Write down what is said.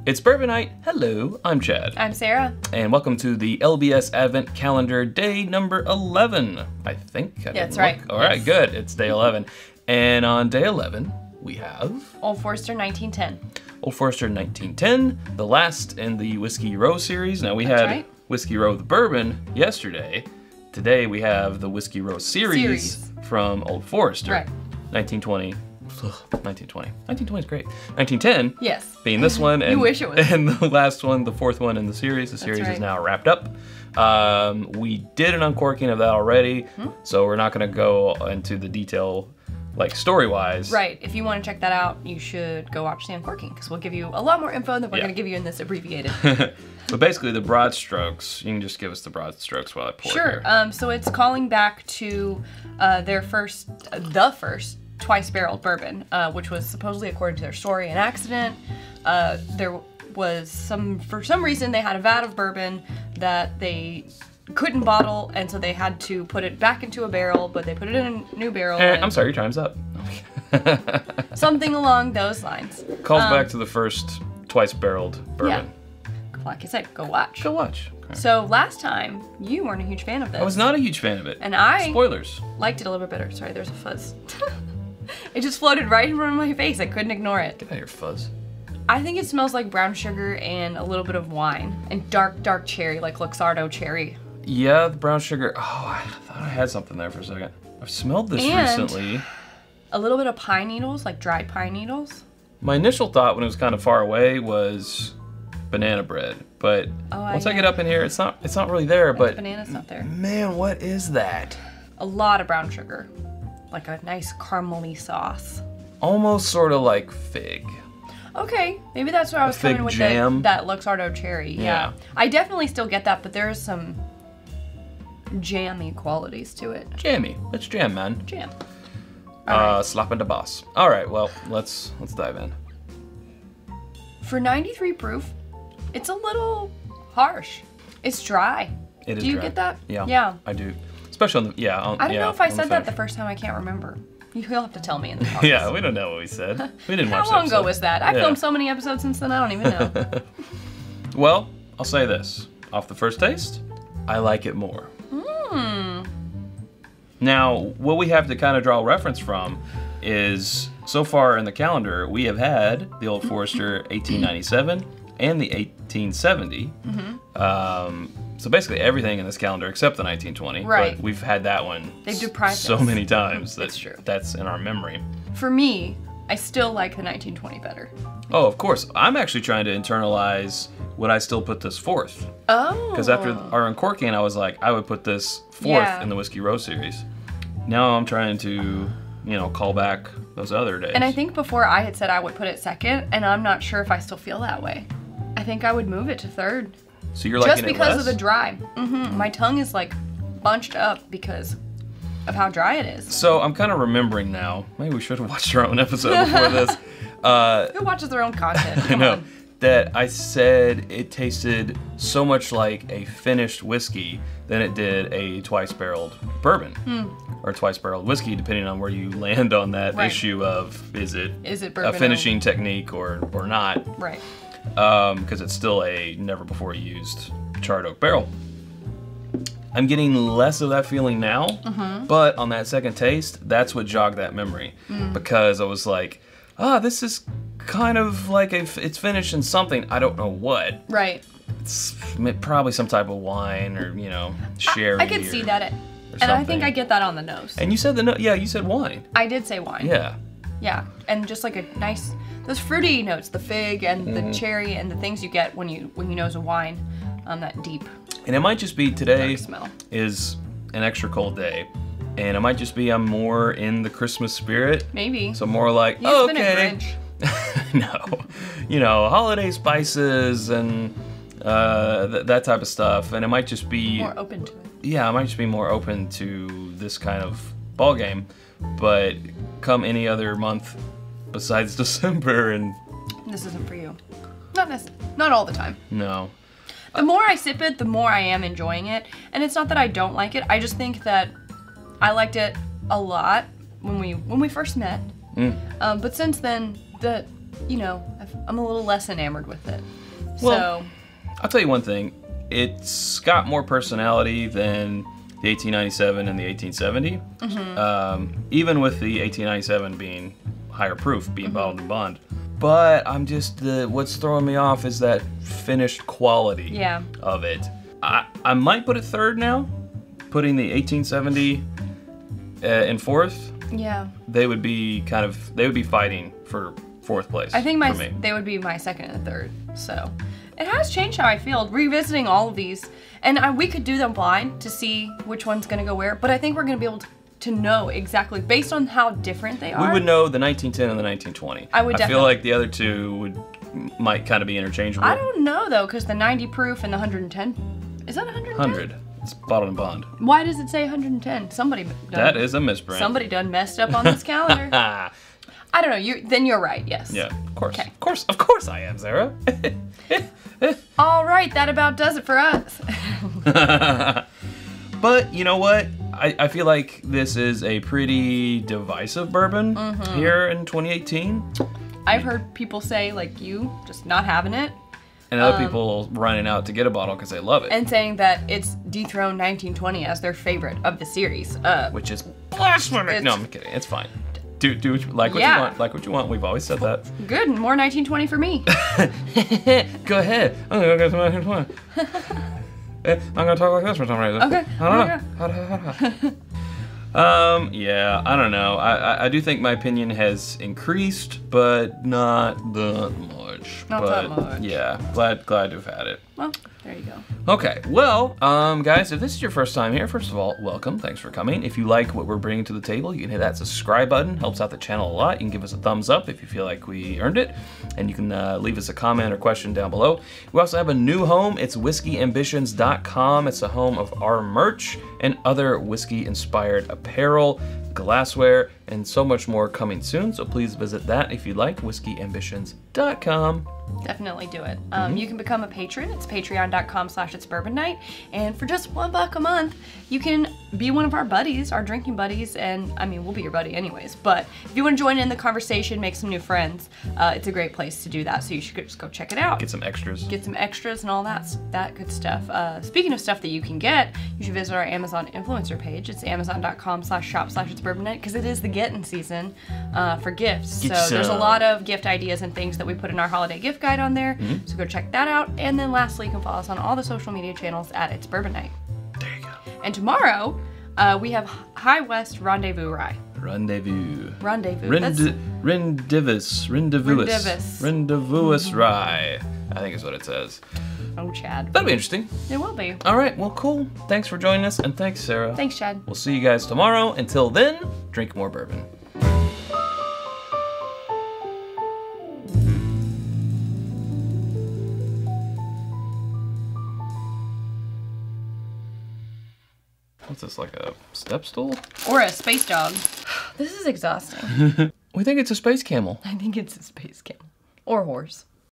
It's Bourbon Night. Hello, I'm Chad. I'm Sarah. And welcome to the LBS Advent Calendar, day number 11. I think. That's right. All right, good. It's day 11. And on day 11, we have... Old Forester 1910. Old Forester 1910, the last in the Whiskey Row series. Now, we had Whiskey Row the Bourbon yesterday. Today, we have the Whiskey Row series. From Old Forester. Right. 1920. 1920. 1920 is great. 1910. Yes. Being this one, and you wish it was. And the last one, the fourth one in the series. The series is now wrapped up. We did an uncorking of that already, so we're not going to go into the detail, like story-wise. Right. If you want to check that out, you should go watch the uncorking because we'll give you a lot more info than we're going to give you in this abbreviated. But basically, the broad strokes. You can just give us the broad strokes while I pour it here. So it's calling back to the first twice-barreled bourbon, which was supposedly, according to their story, an accident. There was for some reason, they had a vat of bourbon that they couldn't bottle, and so they had to put it back into a barrel, but they put it in a new barrel. I'm sorry, your time's up. Something along those lines. Calls back to the first twice-barreled bourbon. Yeah. Like I said, go watch. Go watch. Okay. So last time, you weren't a huge fan of this. I was not a huge fan of it. And I... Spoilers. Liked it a little bit better. Sorry, there's a fuzz. It just floated right in front of my face. I couldn't ignore it. Get out of your fuzz. I think it smells like brown sugar and a little bit of wine. And dark, dark cherry, like Luxardo cherry. Yeah, the brown sugar. Oh, I thought I had something there for a second. I've smelled this recently. A little bit of pine needles, like dried pine needles. My initial thought when it was kind of far away was banana bread. But once I get up in here, it's not really there. But banana's not there. Man, what is that? A lot of brown sugar. Like a nice caramely sauce. Almost sort of like fig. Okay, maybe that's where I was coming with that Luxardo cherry. Yeah. I definitely still get that, but there's some jammy qualities to it. Jammy. It's jam, man. Jam. Slapping the boss. All right, well, let's dive in. For 93 proof, it's a little harsh. It's dry. It is dry. Do you get that? Yeah. Yeah. I do. Especially on the, I don't know if I said that the first time. I can't remember. You'll have to tell me in the comments. Yeah, we don't know what we said. We didn't watch How long ago was that? I filmed so many episodes since then, I don't even know. Well, I'll say this. Off the first taste, I like it more. Now, what we have to kind of draw reference from is, so far in the calendar, we have had the Old Forester 1897 and the 1870. So basically everything in this calendar except the 1920. Right. But we've had that one so many times that that's in our memory. For me, I still like the 1920 better. Oh, of course. I'm actually trying to internalize would I still put this fourth. Oh. Because after our uncorking, I was like, I would put this fourth in the Whiskey Row series. Now I'm trying to, call back those other days. And I think before I had said I would put it second, and I'm not sure if I still feel that way. I think I would move it to third. So you're liking it less? Just because of the dry. My tongue is like bunched up because of how dry it is. So I'm kind of remembering now. Maybe we should have watched our own episode before this. Who watches their own content? I know. That I said it tasted so much like a finished whiskey than it did a twice-barreled bourbon. Or twice-barreled whiskey, depending on where you land on that issue of is it bourbon a finishing technique or not. Right. Because it's still a never-before-used charred oak barrel. I'm getting less of that feeling now, but on that second taste, that's what jogged that memory. Because I was like, this is kind of like it's finished in something, I don't know what. Right. It's probably some type of wine or, sherry. I could see that. And I think I get that on the nose. And you said you said wine. I did say wine. Yeah. Yeah, and just like a nice, those fruity notes, the fig and the cherry and the things you get when you nose a wine, that deep. And it might just be today smell. Is an extra cold day, and it might just be I'm more in the Christmas spirit. Maybe. So more like, You've been a Grinch. No, holiday spices and that type of stuff, and it might just be more open to it. Yeah, I might just be more open to this kind of ball game, but come any other month besides December and this isn't for you. Not all the time. No. The more I sip it, the more I am enjoying it, and it's not that I don't like it. I just think that I liked it a lot when we first met. But since then, I'm a little less enamored with it. Well, I'll tell you one thing. It's got more personality than the 1897 and the 1870. Even with the 1897 being higher proof, being bottled in bond. But I'm just, what's throwing me off is that finished quality of it. I might put it third now, putting the 1870 in fourth. Yeah. They would be fighting for fourth place. I think they would be my second and third. So it has changed how I feel revisiting all of these, and we could do them blind to see which one's gonna go where. But I think we're gonna be able to know exactly based on how different they are. We would know the 1910 and the 1920. I feel like the other two might kind of be interchangeable. I don't know though, because the 90 proof and the 110. Is that 110? 100. It's bottled in bond. Why does it say 110? That is a misprint. Somebody done messed up on this calendar. I don't know. Then you're right. Yes. Yeah. Of course. Okay. Of course I am, Sarah. All right. That about does it for us. But you know what? I feel like this is a pretty divisive bourbon here in 2018. I've heard people say, like you, just not having it. And other people running out to get a bottle because they love it. And saying that it's dethroned 1920 as their favorite of the series. Which is blasphemy. No, I'm kidding. It's fine. Do what you want. Like what you want. We've always said that. Good. More 1920 for me. Go ahead. I'm going to go to 1920. I'm going to talk like this for some reason. Okay. I don't know. Yeah, I don't know. I do think my opinion has increased, but not that much. Not that much. Yeah, glad to have had it. Well, there you go. Okay, well, guys, if this is your first time here, first of all, welcome. Thanks for coming. If you like what we're bringing to the table, you can hit that subscribe button. Helps out the channel a lot. You can give us a thumbs up if you feel like we earned it. And you can leave us a comment or question down below. We also have a new home. It's whiskeyambitions.com. It's a home of our merch and other whiskey-inspired apparel, glassware, and so much more coming soon. So please visit that if you'd like, whiskeyambitions.com. Definitely do it. You can become a patron. It's patreon.com/itsbourbonnight. And for just $1 a month, you can be one of our buddies, our drinking buddies. And I mean, we'll be your buddy anyways. But if you want to join in the conversation, make some new friends, it's a great place to do that. So you should just go check it out. Get some extras. Get some extras and all that good stuff. Speaking of stuff that you can get, you should visit our Amazon influencer page. It's amazon.com/shop/itsbourbonnight because it is the getting season for gifts. So there's a lot of gift ideas and things that we put in our holiday gift guide on there. So go check that out. And then lastly, you can follow us on all the social media channels at It's Bourbon Night. There you go. And tomorrow, we have High West Rendezvous Rye. Rendezvous. Rendezvous Rye. I think is what it says. Oh, Chad. That'll be interesting. It will be. All right, well, cool. Thanks for joining us, and thanks, Sarah. Thanks, Chad. We'll see you guys tomorrow. Until then, drink more bourbon. What's this, like a step stool? Or a space dog. This is exhausting. We think it's a space camel. I think it's a space camel. Or horse.